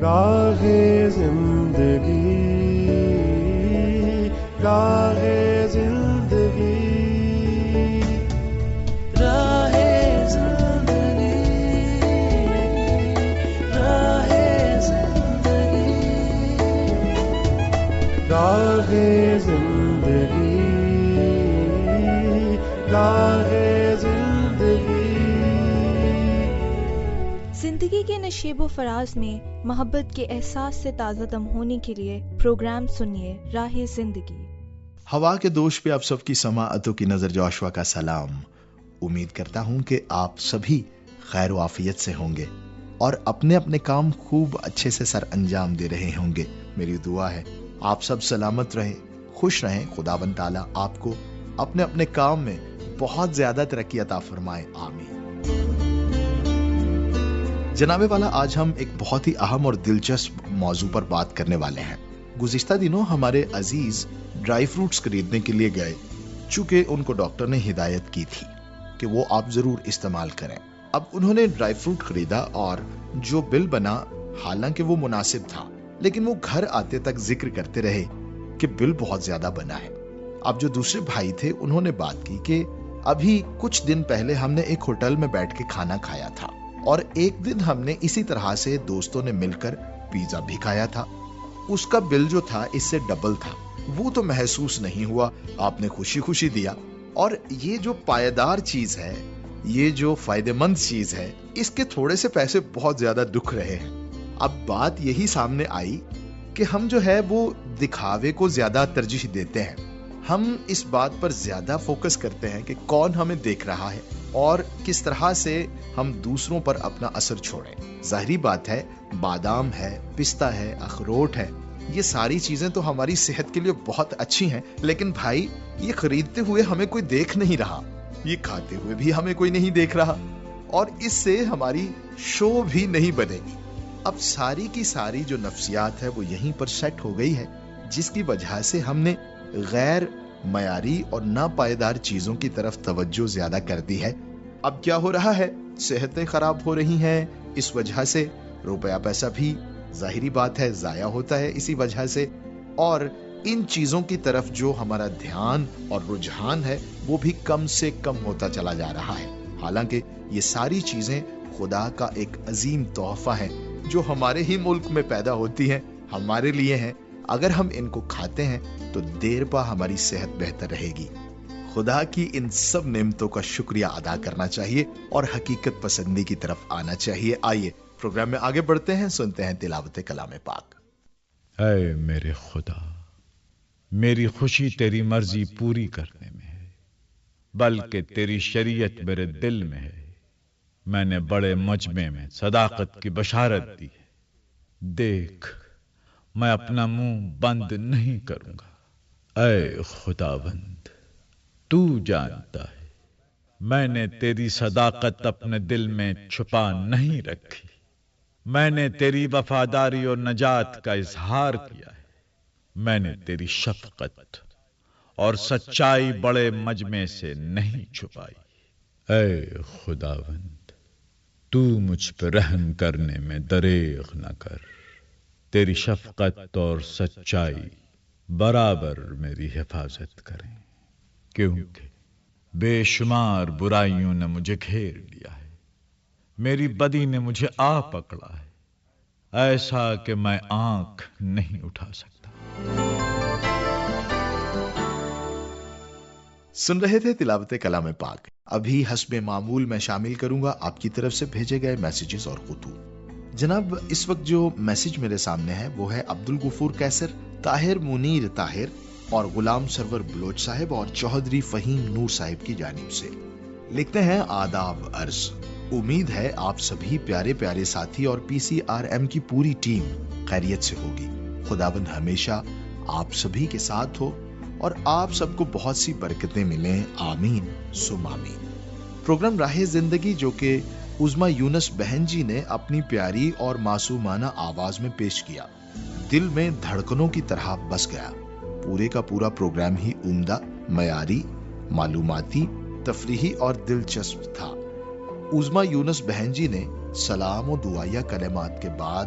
راہ زندگی، راہ زندگی، راہ زندگی، راہ زندگی، راہ زندگی، راہ زندگی۔ زندگی کے نشیب و فراز میں محبت کے احساس سے تازہ دم ہونے کے لیے پروگرام سنیے راہ زندگی۔ ہوا کے دوش پہ آپ سب کی سماعتوں کی نظر جوشوا کا سلام۔ امید کرتا ہوں کہ آپ سبھی خیر و عافیت سے ہوں گے اور اپنے اپنے کام خوب اچھے سے سر انجام دے رہے ہوں گے۔ میری دعا ہے آپ سب سلامت رہیں، خوش رہیں، خداوند تعالیٰ آپ کو اپنے اپنے کام میں بہت زیادہ ترقی عطا فرمائے، آمین۔ جناب والا، آج ہم ایک بہت ہی اہم اور دلچسپ موضوع پر بات کرنے والے ہیں۔ گزشتہ دنوں ہمارے عزیز ڈرائی فروٹس خریدنے کے لیے گئے، چونکہ ان کو ڈاکٹر نے ہدایت کی تھی کہ وہ آپ ضرور استعمال کریں۔ اب انہوں نے ڈرائی فروٹ خریدا اور جو بل بنا حالانکہ وہ مناسب تھا، لیکن وہ گھر آتے تک ذکر کرتے رہے کہ بل بہت زیادہ بنا ہے۔ اب جو دوسرے بھائی تھے انہوں نے بات کی کہ ابھی کچھ دن پہلے ہم نے ایک ہوٹل میں بیٹھ کے کھانا کھایا تھا اور ایک دن ہم نے اسی طرح سے دوستوں نے مل کر پیزا بھی کھایا تھا، اس کا بل جو تھا اس سے ڈبل تھا۔ وہ تو محسوس نہیں ہوا، آپ نے خوشی خوشی دیا۔ اور یہ جو پائیدار چیز ہے، یہ جو فائدہ مند چیز ہے، اس کے تھوڑے سے پیسے بہت زیادہ دکھ رہے ہیں۔ اب بات یہی سامنے آئی کہ ہم جو ہے وہ دکھاوے کو زیادہ ترجیح دیتے ہیں، ہم اس بات پر زیادہ فوکس کرتے ہیں کہ کون ہمیں دیکھ رہا ہے اور کس طرح سے ہم دوسروں پر اپنا اثر چھوڑیں۔ ظاہری بات ہے، بادام ہے، پستہ ہے، اخروٹ ہے، یہ ساری چیزیں تو ہماری صحت کے لیے بہت اچھی ہیں، لیکن بھائی یہ خریدتے ہوئے ہمیں کوئی دیکھ نہیں رہا، یہ کھاتے ہوئے بھی ہمیں کوئی نہیں دیکھ رہا، اور اس سے ہماری شو بھی نہیں بنے گی۔ اب ساری کی ساری جو نفسیات ہے وہ یہیں پر سیٹ ہو گئی ہے، جس کی وجہ سے ہم نے غیر معیاری اور ناپائیدار چیزوں کی طرف توجہ زیادہ کر دی ہے۔ اب کیا ہو رہا ہے؟ صحتیں خراب ہو رہی ہیں، اس وجہ سے روپیہ پیسہ بھی ظاہری بات ہے ضائع ہوتا ہے اسی وجہ سے، اور ان چیزوں کی طرف جو ہمارا دھیان اور رجحان ہے وہ بھی کم سے کم ہوتا چلا جا رہا ہے۔ حالانکہ یہ ساری چیزیں خدا کا ایک عظیم تحفہ ہے جو ہمارے ہی ملک میں پیدا ہوتی ہیں، ہمارے لیے ہیں۔ اگر ہم ان کو کھاتے ہیں تو دیر پا ہماری صحت بہتر رہے گی۔ خدا کی ان سب نعمتوں کا شکریہ ادا کرنا چاہیے اور حقیقت پسندی کی طرف آنا چاہیے۔ آئیے پروگرام میں آگے بڑھتے ہیں، سنتے ہیں تلاوت کلام پاک۔ اے میرے خدا، میری خوشی تیری مرضی پوری کرنے میں ہے، بلکہ تیری شریعت میرے دل میں ہے۔ میں نے بڑے مجمع میں صداقت کی بشارت دی ہے، دیکھ میں اپنا منہ بند نہیں کروں گا۔ اے خداوند، تو جانتا ہے میں نے تیری صداقت اپنے دل میں چھپا نہیں رکھی، میں نے تیری وفاداری اور نجات کا اظہار کیا ہے، میں نے تیری شفقت اور سچائی بڑے مجمع سے نہیں چھپائی۔ اے خداوند، تو مجھ پہ رحم کرنے میں دریغ نہ کر، تیری شفقت اور سچائی برابر میری حفاظت کریں، کیونکہ بے شمار برائیوں نے مجھے گھیر لیا ہے، میری بدی نے مجھے آ پکڑا ہے، ایسا کہ میں آنکھ نہیں اٹھا سکتا۔ سن رہے تھے تلاوت کلام پاک۔ ابھی حسب معمول میں شامل کروں گا آپ کی طرف سے بھیجے گئے میسیجز اور خطوط۔ جناب اس وقت جو میسیج میرے سامنے ہے وہ ہے عبدالغفور کیسر، طاہر منیر طاہر اور غلام سرور بلوچ صاحب اور چوہدری فہیم نور صاحب کی جانب سے۔ لکھتے ہیں آداب عرض، امید ہے آپ سبھی پیارے پیارے ساتھی اور پی سی آر ایم کی پوری ٹیم خیریت سے ہوگی۔ خداوند ہمیشہ آپ سبھی کے ساتھ ہو اور آپ سب کو بہت سی برکتیں ملیں، آمین ثم آمین۔ پروگرام راہ زندگی جو کہ عظما یونس بہن جی نے اپنی پیاری اور معصومانہ آواز میں پیش کیا، دل میں دھڑکنوں کی طرح بس گیا۔ پورے کا پورا پروگرام ہی عمدہ، معیاری، معلوماتی، تفریحی اور دلچسپ تھا۔ عظما یونس بہن جی نے سلام و دعائیہ کلمات کے بعد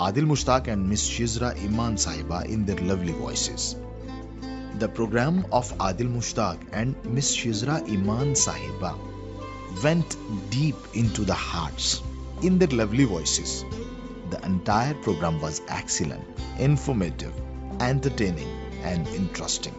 Adil Mushtaq and Miss Shizra Iman Sahiba in their lovely voices. The program of Adil Mushtaq and Miss Shizra Iman Sahiba went deep into the hearts in their lovely voices. The entire program was excellent, informative, entertaining and interesting.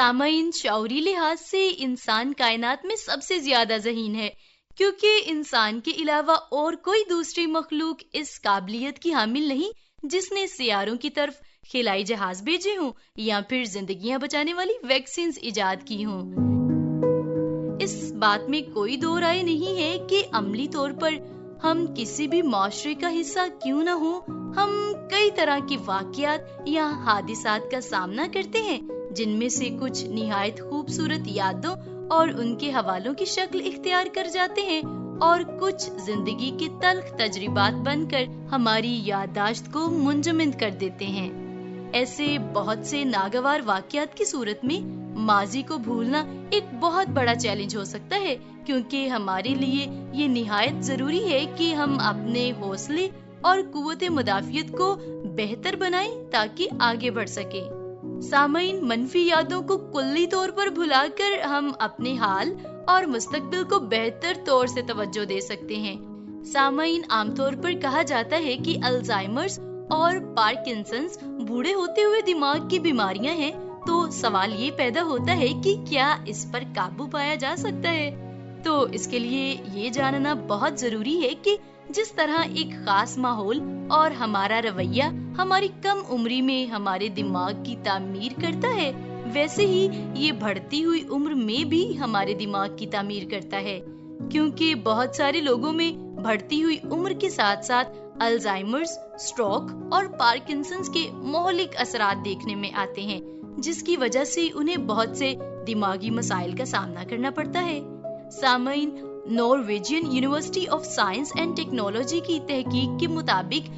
سامعین، شعوری لحاظ سے انسان کائنات میں سب سے زیادہ ذہین ہے، کیونکہ انسان کے علاوہ اور کوئی دوسری مخلوق اس قابلیت کی حامل نہیں جس نے سیاروں کی طرف خلائی جہاز بھیجے ہوں یا پھر زندگیاں بچانے والی ویکسینز ایجاد کی ہوں۔ اس بات میں کوئی دو رائے نہیں ہے کہ عملی طور پر ہم کسی بھی معاشرے کا حصہ کیوں نہ ہوں، ہم کئی طرح کے واقعات یا حادثات کا سامنا کرتے ہیں، جن میں سے کچھ نہایت خوبصورت یادوں اور ان کے حوالوں کی شکل اختیار کر جاتے ہیں، اور کچھ زندگی کے تلخ تجربات بن کر ہماری یادداشت کو منجمد کر دیتے ہیں۔ ایسے بہت سے ناگوار واقعات کی صورت میں ماضی کو بھولنا ایک بہت بڑا چیلنج ہو سکتا ہے، کیونکہ ہمارے لیے یہ نہایت ضروری ہے کہ ہم اپنے حوصلے اور قوت مدافعت کو بہتر بنائیں تاکہ آگے بڑھ سکیں۔ سامعین، منفی یادوں کو کلی طور پر بھلا کر ہم اپنے حال اور مستقبل کو بہتر طور سے توجہ دے سکتے ہیں۔ سامعین، عام طور پر کہا جاتا ہے کہ الزائمرز اور پارکنسنز بوڑھے ہوتے ہوئے دماغ کی بیماریاں ہیں، تو سوال یہ پیدا ہوتا ہے کہ کیا اس پر قابو پایا جا سکتا ہے؟ تو اس کے لیے یہ جاننا بہت ضروری ہے کہ جس طرح ایک خاص ماحول اور ہمارا رویہ ہماری کم عمری میں ہمارے دماغ کی تعمیر کرتا ہے، ویسے ہی یہ بڑھتی ہوئی عمر میں بھی ہمارے دماغ کی تعمیر کرتا ہے، کیونکہ بہت سارے لوگوں میں بڑھتی ہوئی عمر کے ساتھ ساتھ الزائمرز، سٹروک اور پارکنسنز کے مہلک اثرات دیکھنے میں آتے ہیں، جس کی وجہ سے انہیں بہت سے دماغی مسائل کا سامنا کرنا پڑتا ہے۔ سامعین، Norwegian university of science and technology کی تحقیق کے مطابق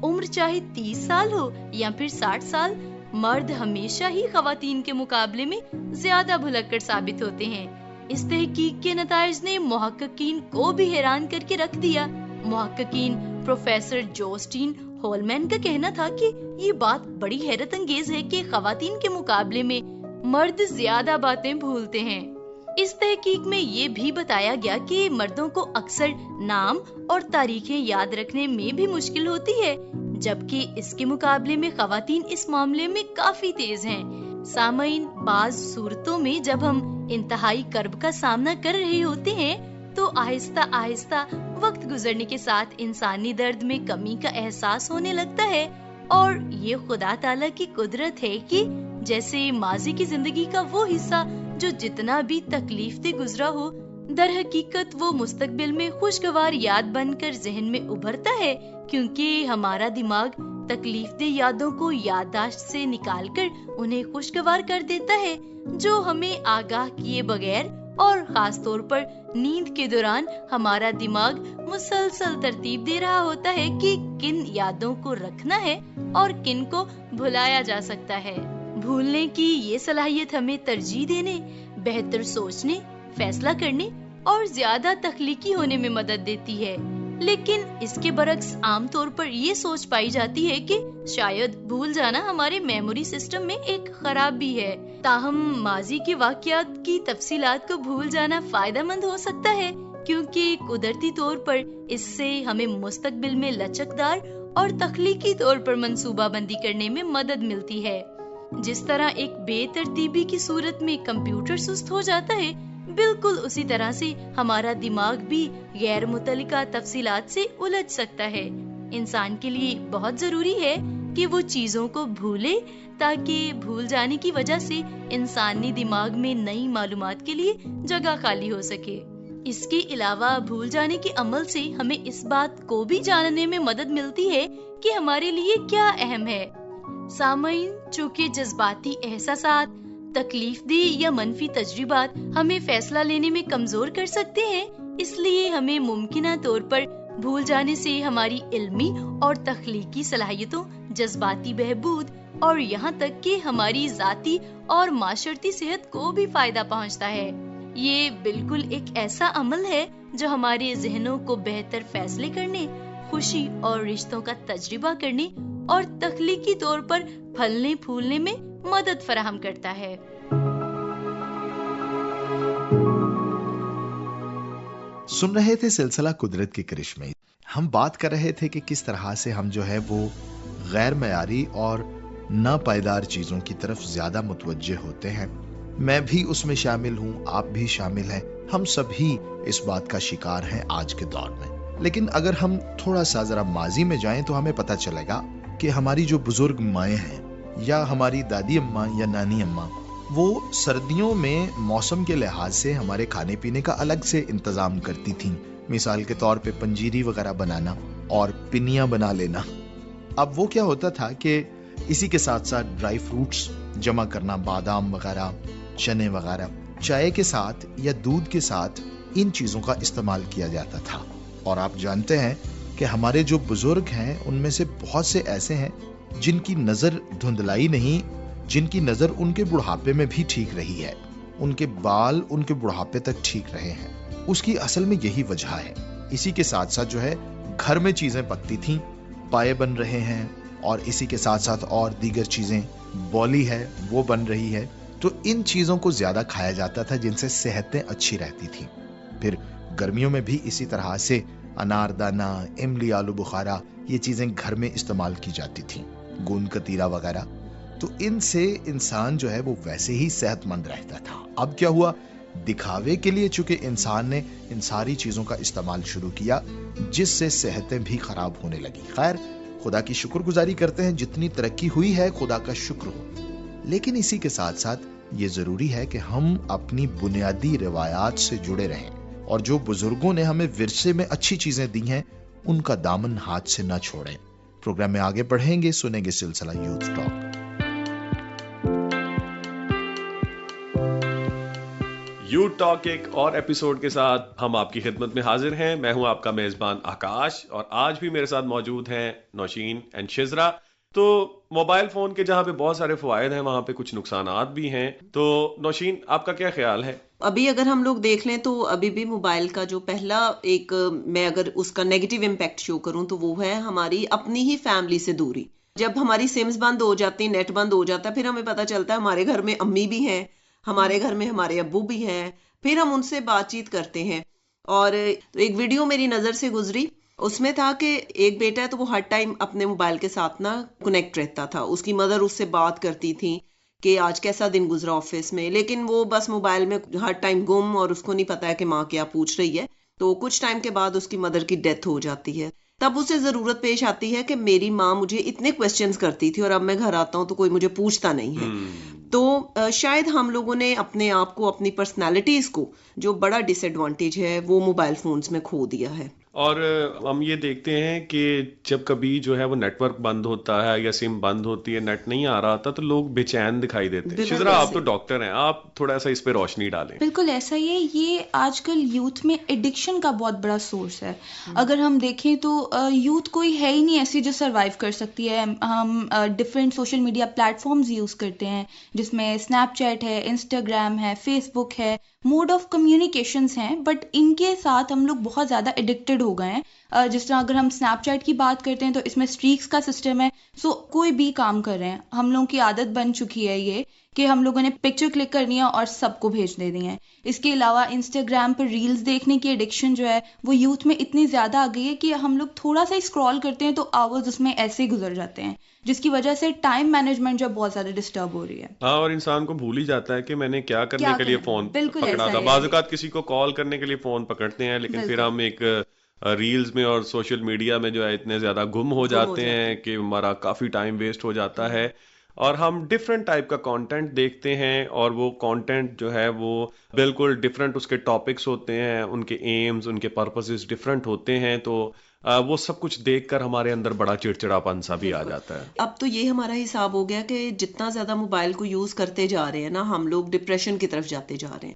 عمر چاہے 30 سال ہو یا پھر 60 سال، مرد ہمیشہ ہی خواتین کے مقابلے میں زیادہ بھلکڑ ثابت ہوتے ہیں۔ اس تحقیق کے نتائج نے محققین کو بھی حیران کر کے رکھ دیا۔ محققین پروفیسر جوسٹین ہولمین کا کہنا تھا کہ یہ بات بڑی حیرت انگیز ہے کہ خواتین کے مقابلے میں مرد زیادہ باتیں بھولتے ہیں۔ اس تحقیق میں یہ بھی بتایا گیا کہ مردوں کو اکثر نام اور تاریخیں یاد رکھنے میں بھی مشکل ہوتی ہے، جبکہ اس کے مقابلے میں خواتین اس معاملے میں کافی تیز ہیں۔ سامعین، بعض صورتوں میں جب ہم انتہائی کرب کا سامنا کر رہے ہوتے ہیں تو آہستہ آہستہ وقت گزرنے کے ساتھ انسانی درد میں کمی کا احساس ہونے لگتا ہے، اور یہ خدا تعالیٰ کی قدرت ہے کہ جیسے ماضی کی زندگی کا وہ حصہ جو جتنا بھی تکلیف دہ گزرا ہو، در حقیقت وہ مستقبل میں خوشگوار یاد بن کر ذہن میں ابھرتا ہے، کیونکہ ہمارا دماغ تکلیف دہ یادوں کو یادداشت سے نکال کر انہیں خوشگوار کر دیتا ہے، جو ہمیں آگاہ کیے بغیر اور خاص طور پر نیند کے دوران ہمارا دماغ مسلسل ترتیب دے رہا ہوتا ہے کہ کن یادوں کو رکھنا ہے اور کن کو بھلایا جا سکتا ہے۔ بھولنے کی یہ صلاحیت ہمیں ترجیح دینے، بہتر سوچنے، فیصلہ کرنے اور زیادہ تخلیقی ہونے میں مدد دیتی ہے، لیکن اس کے برعکس عام طور پر یہ سوچ پائی جاتی ہے کہ شاید بھول جانا ہمارے میموری سسٹم میں ایک خرابی ہے۔ تاہم ماضی کے واقعات کی تفصیلات کو بھول جانا فائدہ مند ہو سکتا ہے، کیونکہ قدرتی طور پر اس سے ہمیں مستقبل میں لچکدار اور تخلیقی طور پر منصوبہ بندی کرنے میں مدد ملتی ہے۔ جس طرح ایک بے ترتیبی کی صورت میں کمپیوٹر سست ہو جاتا ہے، بالکل اسی طرح سے ہمارا دماغ بھی غیر متعلقہ تفصیلات سے الجھ سکتا ہے۔ انسان کے لیے بہت ضروری ہے کہ وہ چیزوں کو بھولے، تاکہ بھول جانے کی وجہ سے انسانی دماغ میں نئی معلومات کے لیے جگہ خالی ہو سکے۔ اس کے علاوہ بھول جانے کے عمل سے ہمیں اس بات کو بھی جاننے میں مدد ملتی ہے کہ ہمارے لیے کیا اہم ہے۔ سامعین، چونکہ جذباتی احساسات، تکلیف دہ یا منفی تجربات ہمیں فیصلہ لینے میں کمزور کر سکتے ہیں، اس لیے ہمیں ممکنہ طور پر بھول جانے سے ہماری علمی اور تخلیقی صلاحیتوں، جذباتی بہبود اور یہاں تک کہ ہماری ذاتی اور معاشرتی صحت کو بھی فائدہ پہنچتا ہے۔ یہ بالکل ایک ایسا عمل ہے جو ہمارے ذہنوں کو بہتر فیصلے کرنے، خوشی اور رشتوں کا تجربہ کرنے اور تخلیقی طور پر پھلنے پھولنے میں مدد فراہم کرتا ہے۔ سن رہے تھے سلسلہ قدرت کے کرشمے۔ ہم بات کر رہے تھے کہ کس طرح سے ہم جو ہے وہ غیر معیاری اور ناپائیدار چیزوں کی طرف زیادہ متوجہ ہوتے ہیں، میں بھی اس میں شامل ہوں, آپ بھی شامل ہیں, ہم سبھی اس بات کا شکار ہیں آج کے دور میں. لیکن اگر ہم تھوڑا سا ذرا ماضی میں جائیں تو ہمیں پتہ چلے گا کہ ہماری جو بزرگ مائیں ہیں یا ہماری دادی اماں یا نانی اماں, وہ سردیوں میں موسم کے لحاظ سے ہمارے کھانے پینے کا الگ سے انتظام کرتی تھیں. مثال کے طور پہ پنجیری وغیرہ بنانا اور پنیاں بنا لینا. اب وہ کیا ہوتا تھا کہ اسی کے ساتھ ساتھ ڈرائی فروٹس جمع کرنا, بادام وغیرہ, چنے وغیرہ, چائے کے ساتھ یا دودھ کے ساتھ ان چیزوں کا استعمال کیا جاتا تھا. اور آپ جانتے ہیں کہ ہمارے جو بزرگ ہیں ان میں سے بہت سے ایسے ہیں جن کی نظر دھندلائی نہیں, جن کی نظر ان کے بڑھاپے میں بھی ٹھیک رہی ہے, ان کے بال ان کے بڑھاپے تک ٹھیک رہے ہیں. اس کی اصل میں یہی وجہ ہے. اسی کے ساتھ ساتھ جو ہے گھر میں چیزیں پکتی تھیں, پائے بن رہے ہیں, اور اسی کے ساتھ ساتھ اور دیگر چیزیں, بولی ہے وہ بن رہی ہے. تو ان چیزوں کو زیادہ کھایا جاتا تھا جن سے صحتیں اچھی رہتی تھیں. پھر گرمیوں میں بھی اسی طرح سے انار دانہ, املی, آلو بخارا, یہ چیزیں گھر میں استعمال کی جاتی تھیں, گوند کتیرا وغیرہ. تو ان سے انسان جو ہے وہ ویسے ہی صحت مند رہتا تھا. اب کیا ہوا, دکھاوے کے لیے چونکہ انسان نے ان ساری چیزوں کا استعمال شروع کیا جس سے صحتیں بھی خراب ہونے لگی. خیر, خدا کی شکر گزاری کرتے ہیں, جتنی ترقی ہوئی ہے خدا کا شکر ہو. لیکن اسی کے ساتھ ساتھ یہ ضروری ہے کہ ہم اپنی بنیادی روایات سے جڑے رہیں, اور جو بزرگوں نے ہمیں ورثے میں اچھی چیزیں دی ہیں ان کا دامن ہاتھ سے نہ چھوڑیں. پروگرام میں آگے بڑھیں گے, سنیں گے سلسلہ یوتھ ٹاک. یوتھ ٹاک ایک اور ایپیسوڈ کے ساتھ ہم آپ کی خدمت میں حاضر ہیں. میں ہوں آپ کا میزبان آکاش, اور آج بھی میرے ساتھ موجود ہیں نوشین اینڈ شزرا. تو موبائل فون کے جہاں پہ بہت سارے فوائد ہیں وہاں پہ کچھ نقصانات بھی ہیں. تو نوشین, آپ کا کیا خیال ہے؟ ابھی اگر ہم لوگ دیکھ لیں تو ابھی بھی موبائل کا جو پہلا ایک, میں اگر اس کا نیگیٹو امپیکٹ شو کروں تو وہ ہے ہماری اپنی ہی فیملی سے دوری. جب ہماری سمز بند ہو جاتی ہیں, نیٹ بند ہو جاتا ہے, پھر ہمیں پتہ چلتا ہے ہمارے گھر میں امی بھی ہیں, ہمارے گھر میں ہمارے ابو بھی ہیں, پھر ہم ان سے بات چیت کرتے ہیں. اور ایک ویڈیو میری نظر سے گزری, اس میں تھا کہ ایک بیٹا ہے تو وہ ہر ٹائم اپنے موبائل کے ساتھ نا کنیکٹ رہتا تھا. اس کی مدر اس سے بات کرتی تھی کہ آج کیسا دن گزرا آفس میں, لیکن وہ بس موبائل میں ہر ٹائم گم, اور اس کو نہیں پتا ہے کہ ماں کیا پوچھ رہی ہے. تو کچھ ٹائم کے بعد اس کی مدر کی ڈیتھ ہو جاتی ہے. تب اسے ضرورت پیش آتی ہے کہ میری ماں مجھے اتنے کویسچنز کرتی تھی اور اب میں گھر آتا ہوں تو کوئی مجھے پوچھتا نہیں ہے. تو شاید ہم لوگوں نے اپنے آپ کو, اپنی پرسنالٹیز کو, جو بڑا ڈس ایڈوانٹیج ہے وہ موبائل فونز میں کھو دیا ہے. اور ہم یہ دیکھتے ہیں کہ جب کبھی جو ہے وہ نیٹ ورک بند ہوتا ہے یا سم بند ہوتی ہے, نیٹ نہیں آ رہا ہوتا, تو لوگ بے چین دکھائی دیتے ہیں. شزرا, آپ تو ڈاکٹر ہیں, آپ تھوڑا سا اس پہ روشنی ڈالیں. بالکل ایسا ہی ہے. یہ آج کل یوتھ میں ایڈکشن کا بہت بڑا سورس ہے. اگر ہم دیکھیں تو یوتھ کوئی ہے ہی نہیں ایسی جو سروائیو کر سکتی ہے. ہم different social media platforms use کرتے ہیں, جس میں اسنیپ چیٹ ہے, انسٹاگرام ہے, فیس بک ہے, موڈ آف کمیونیکیشنز ہیں, بٹ ان کے ساتھ ہم لوگ بہت زیادہ ایڈکٹڈ ہو گئے ہیں. جس طرح اگر ہم اسنیپ چیٹ کی بات کرتے ہیں تو اس میں اسٹریکس کا سسٹم ہے. سو کوئی بھی کام کر رہے ہیں, ہم لوگوں کی عادت بن چکی ہے یہ کہ ہم لوگوں نے پکچر کلک کرنی ہے اور سب کو بھیج دے دی ہیں. اس کے علاوہ انسٹاگرام پر ریلز دیکھنے کی ایڈکشن جو ہے وہ یوتھ میں اتنی زیادہ آ گئی ہے کہ ہم لوگ تھوڑا سا اسکرول کرتے ہیں تو آورز اس میں ایسے ہی گزر جاتے ہیں, جس کی وجہ سے ٹائم مینجمنٹ جو بہت زیادہ ڈسٹرب ہو رہی ہے. ہاں, اور انسان کو بھول ہی جاتا ہے کہ میں نے کیا کرنے کے لیے فون پکڑا تھا. بعض اوقات کسی کو کال کرنے کے لیے فون پکڑتے ہیں, لیکن پھر ہم ایک ریلز میں اور سوشل میڈیا میں جو ہے اتنے زیادہ گم ہو جاتے ہیں کہ ہمارا کافی ٹائم ویسٹ ہو جاتا ہے. اور ہم ڈفرینٹ ٹائپ کا کانٹینٹ دیکھتے ہیں, اور وہ کانٹینٹ جو ہے وہ بالکل ڈفرینٹ اس کے ٹاپکس ہوتے ہیں, ان کے ایمز, ان کے پرپسز ڈفرینٹ ہوتے ہیں. تو وہ سب کچھ دیکھ کر ہمارے اندر بڑا چڑچڑاپن سا بھی آ جاتا ہے. اب تو یہ ہمارا حساب ہو گیا کہ جتنا زیادہ موبائل کو یوز کرتے جا رہے ہیں نا, ہم لوگ ڈپریشن کی طرف جاتے جا رہے ہیں,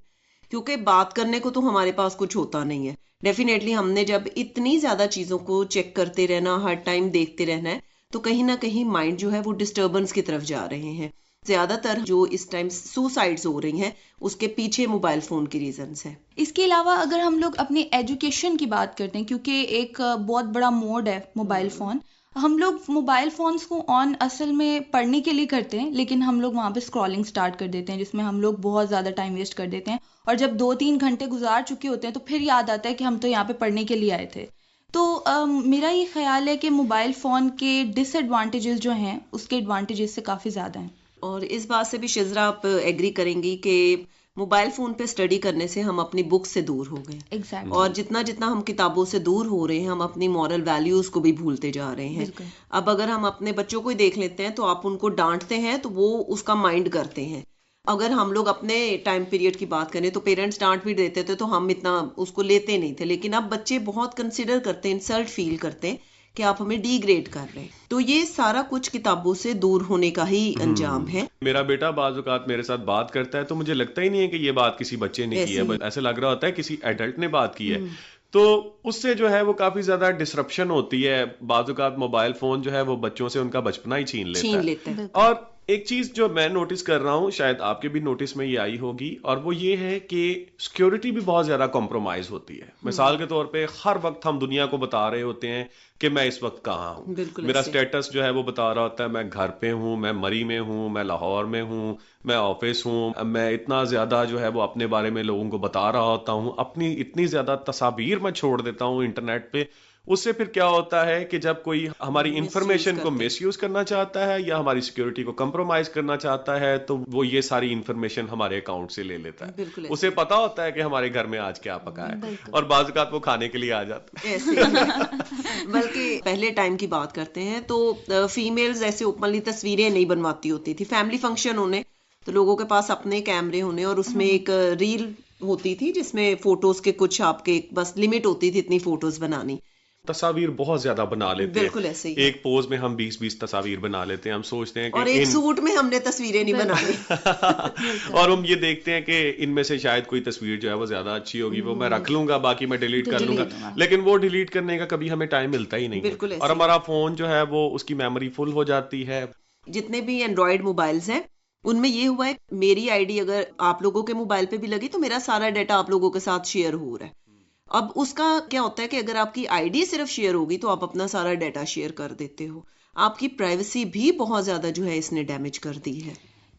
کیونکہ بات کرنے کو تو ہمارے پاس کچھ ہوتا نہیں ہے. ڈیفینیٹلی ہم نے جب اتنی زیادہ چیزوں کو چیک کرتے رہنا, ہر ٹائم دیکھتے رہنا ہے, تو کہیں نہ کہیں مائنڈ جو ہے وہ ڈسٹربنس کی طرف جا رہے ہیں. زیادہ تر جو اس ٹائم سوسائڈز ہو رہی ہیں اس کے پیچھے موبائل فون کی ریزنز ہیں. اس کے علاوہ اگر ہم لوگ اپنی ایجوکیشن کی بات کرتے ہیں, کیونکہ ایک بہت بڑا موڈ ہے موبائل فون, ہم لوگ موبائل فونز کو آن اصل میں پڑھنے کے لیے کرتے ہیں, لیکن ہم لوگ وہاں پہ اسکرولنگ سٹارٹ کر دیتے ہیں, جس میں ہم لوگ بہت زیادہ ٹائم ویسٹ کر دیتے ہیں. اور جب 2-3 گھنٹے گزار چکے ہوتے ہیں تو پھر یاد آتا ہے کہ ہم تو یہاں پہ پڑھنے کے لیے آئے تھے. تو میرا یہ خیال ہے کہ موبائل فون کے ڈس ایڈوانٹیجز جو ہیں اس کے ایڈوانٹیجز سے کافی زیادہ ہیں. اور اس بات سے بھی شزرا آپ ایگری کریں گی کہ موبائل فون پہ اسٹڈی کرنے سے ہم اپنی بک سے دور ہو گئے. Exactly. اور جتنا ہم کتابوں سے دور ہو رہے ہیں ہم اپنی مورل ویلیوز کو بھی بھولتے جا رہے ہیں. اب اگر ہم اپنے بچوں کو ہی دیکھ لیتے ہیں تو آپ ان کو ڈانٹتے ہیں تو وہ اس کا مائنڈ کرتے ہیں. اگر ہم لوگ اپنے ٹائم پیریڈ کی بات کریں تو پیرنٹس ڈانٹ بھی دیتے تھے تو ہم اتنا اس کو لیتے نہیں تھے, لیکن اب بچے بہت کنسیڈر کرتے ہیں, انسلٹ فیل کرتے ہیں کہ آپ ہمیں ڈی گریڈ کر رہے ہیں. تو یہ سارا کچھ کتابوں سے دور ہونے کا ہی انجام ہے. میرا بیٹا بعض اوقات میرے ساتھ بات کرتا ہے تو مجھے لگتا ہی نہیں ہے کہ یہ بات کسی بچے نے کی ہے, ایسے لگ رہا ہوتا ہے کسی ایڈلٹ نے بات کی ہے. تو اس سے جو ہے وہ کافی زیادہ ڈسرپشن ہوتی ہے. بعض اوقات موبائل فون جو ہے وہ بچوں سے ان کا بچپنا ہی چھین لیتا ہے. اور ایک چیز جو میں نوٹس کر رہا ہوں, شاید آپ کے بھی نوٹس میں یہ آئی ہوگی, اور وہ یہ ہے کہ سیکیورٹی بھی بہت زیادہ کمپرومائز ہوتی ہے. مثال کے طور پہ ہر وقت ہم دنیا کو بتا رہے ہوتے ہیں کہ میں اس وقت کہاں ہوں, میرا سٹیٹس جو ہے وہ بتا رہا ہوتا ہے میں گھر پہ ہوں, میں مری میں ہوں, میں لاہور میں ہوں, میں آفس ہوں. میں اتنا زیادہ جو ہے وہ اپنے بارے میں لوگوں کو بتا رہا ہوتا ہوں, اپنی اتنی زیادہ تصاویر میں چھوڑ دیتا ہوں انٹرنیٹ پہ. اس سے پھر کیا ہوتا ہے کہ جب کوئی ہماری انفارمیشن کو مس یوز کرنا چاہتا ہے یا ہماری سیکیورٹی کو کمپرومائز کرنا چاہتا ہے تو وہ یہ ساری انفارمیشن ہمارے اکاؤنٹ سے لے لیتا ہے. اسے پتا ہوتا ہے کہ ہمارے گھر میں آج کیا پکا ہے, اور بعض اوقات وہ کھانے کے لیے آ جاتا ہے. بلکہ پہلے ٹائم کی بات کرتے ہیں تو فیمیلز ایسے اوپنلی تصویریں نہیں بنواتی ہوتی تھی. فیملی فنکشن ہونے تو لوگوں کے پاس اپنے کیمرے ہونے اور اس میں ایک ریل ہوتی تھی جس میں فوٹوز کے کچھ آپ کے بس لمٹ ہوتی تھی اتنی فوٹوز بنانی. تصاویر بہت زیادہ بنا لیتے ہیں. بالکل ایسے ہی. ایک پوز میں ہم 20 تصاویر بنا لیتے ہیں. ہم سوچتے ہیں کہ اور ایک سوٹ میں ہم نے تصویریں نہیں بنانی. اور ہم یہ دیکھتے ہیں کہ ان میں سے شاید کوئی تصویر جو ہے وہ زیادہ اچھی ہوگی, وہ میں رکھ لوں گا, باقی میں ڈیلیٹ کر لوں گا. لیکن وہ ڈیلیٹ کرنے کا کبھی ہمیں ٹائم ملتا ہی نہیں, اور ہمارا فون جو ہے وہ اس کی میموری فل ہو جاتی ہے. جتنے بھی اینڈرائڈ موبائلز ہیں ان میں یہ ہوا ہے میری آئی ڈی اگر آپ لوگوں کے موبائل پہ بھی لگی تو میرا سارا ڈیٹا آپ لوگوں کے ساتھ شیئر ہو رہا ہے. اب اس کا کیا ہوتا ہے کہ اگر آپ کی آئی ڈی صرف شیئر ہوگی تو آپ اپنا سارا ڈیٹا شیئر کر دیتے ہو. آپ کی پرائیویسی بھی بہت زیادہ جو ہے اس نے ڈیمیج کر دی ہے.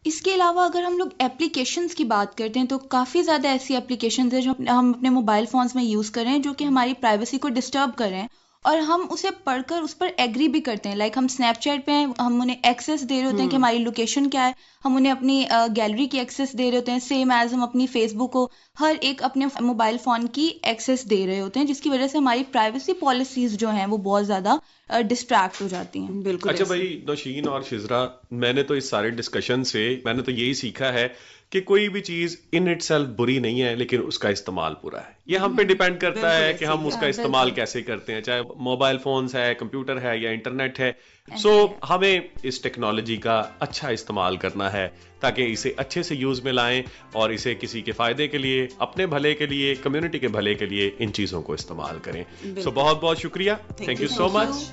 اس کے علاوہ اگر ہم لوگ اپلیکیشنز کی بات کرتے ہیں تو کافی زیادہ ایسی اپلیکیشنز ہیں جو ہم اپنے موبائل فونز میں یوز کر رہے ہیں جو کہ ہماری پرائیویسی کو ڈسٹرب کر رہے ہیں, اور ہم اسے پڑھ کر اس پر ایگری بھی کرتے ہیں. لائک ہم اسنیپ چیٹ پہ ہیں, ہم انہیں ایکسیس دے رہے ہوتے ہیں کہ ہماری لوکیشن کیا ہے, ہم انہیں اپنی گیلری کی ایکسیس دے رہے ہوتے ہیں, سیم ایز ہم اپنی فیس بک کو ہر ایک اپنے موبائل فون کی ایکسیس دے رہے ہوتے ہیں, جس کی وجہ سے ہماری پرائیویسی پالیسیز جو ہیں وہ بہت زیادہ ڈسٹریکٹ ہو جاتی ہیں. بالکل. اچھا بھائی نوشین اور شزرا, میں نے تو اس سارے ڈسکشن سے میں نے تو یہی سیکھا ہے کہ کوئی بھی چیز ان اٹ سیلف بری نہیں ہے, لیکن اس کا استعمال برا ہے. یہ ہم پہ ڈیپینڈ کرتا ہے کہ ہم اس کا استعمال کیسے کرتے ہیں, چاہے موبائل فونز ہے, کمپیوٹر ہے یا انٹرنیٹ ہے. سو ہمیں اس ٹیکنالوجی کا اچھا استعمال کرنا ہے تاکہ اسے اچھے سے یوز میں لائیں اور اسے کسی کے فائدے کے لیے, اپنے بھلے کے لیے, کمیونٹی کے بھلے کے لیے ان چیزوں کو استعمال کریں. سو بہت بہت شکریہ. تھینک یو سو مچ.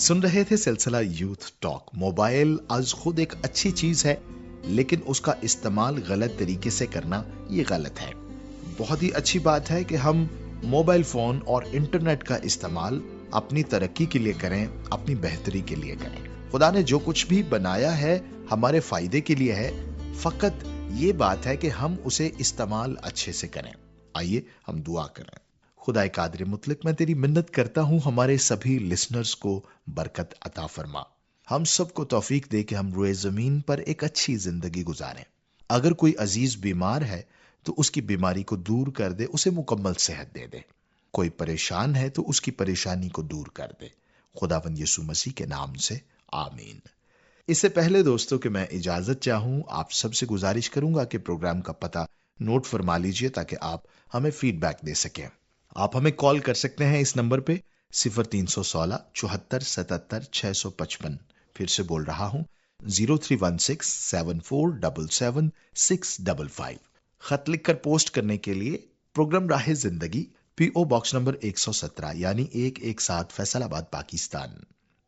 سن رہے تھے سلسلہ یوتھ ٹاک. موبائل از خود ایک اچھی چیز ہے, لیکن اس کا استعمال غلط طریقے سے کرنا یہ غلط ہے. بہت ہی اچھی بات ہے کہ ہم موبائل فون اور انٹرنیٹ کا استعمال اپنی ترقی کے لیے کریں, اپنی بہتری کے لیے کریں. خدا نے جو کچھ بھی بنایا ہے ہمارے فائدے کے لیے ہے, فقط یہ بات ہے کہ ہم اسے استعمال اچھے سے کریں. آئیے ہم دعا کریں. خدا قادر مطلق, میں تیری منت کرتا ہوں ہمارے سبھی لسنرز کو برکت عطا فرما. ہم سب کو توفیق دے کہ ہم روئے زمین پر ایک اچھی زندگی گزاریں. اگر کوئی عزیز بیمار ہے تو اس کی بیماری کو دور کر دے, اسے مکمل صحت دے دے. کوئی پریشان ہے تو اس کی پریشانی کو دور کر دے. خداوند یسوع مسیح کے نام سے آمین. اس سے پہلے دوستوں کہ میں اجازت چاہوں, آپ سب سے گزارش کروں گا کہ پروگرام کا پتہ نوٹ فرما لیجئے تاکہ آپ ہمیں فیڈ بیک دے سکیں. آپ ہمیں کال کر سکتے ہیں اس نمبر پہ 0316 74 77 655. پھر سے بول رہا ہوں 0316 7477 655. خط لکھ کر پوسٹ کرنے کے لیے پروگرام راہ زندگی, پی او باکس نمبر 117 یعنی 117 فیصل آباد پاکستان.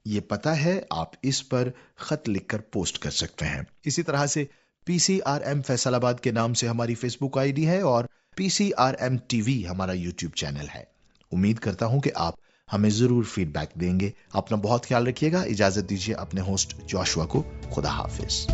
یہ پتہ ہے, آپ اس پر خط لکھ کر پوسٹ کر سکتے ہیں. اسی طرح سے PCRM فیصل آباد کے نام سے ہماری فیس بک آئی ڈی ہے اور PCRM TV ہمارا یوٹیوب چینل ہے. امید کرتا ہوں کہ آپ ہمیں ضرور فیڈ بیک دیں گے. اپنا بہت خیال رکھیے گا. اجازت دیجیے اپنے ہوسٹ جوشوا کو. خدا حافظ.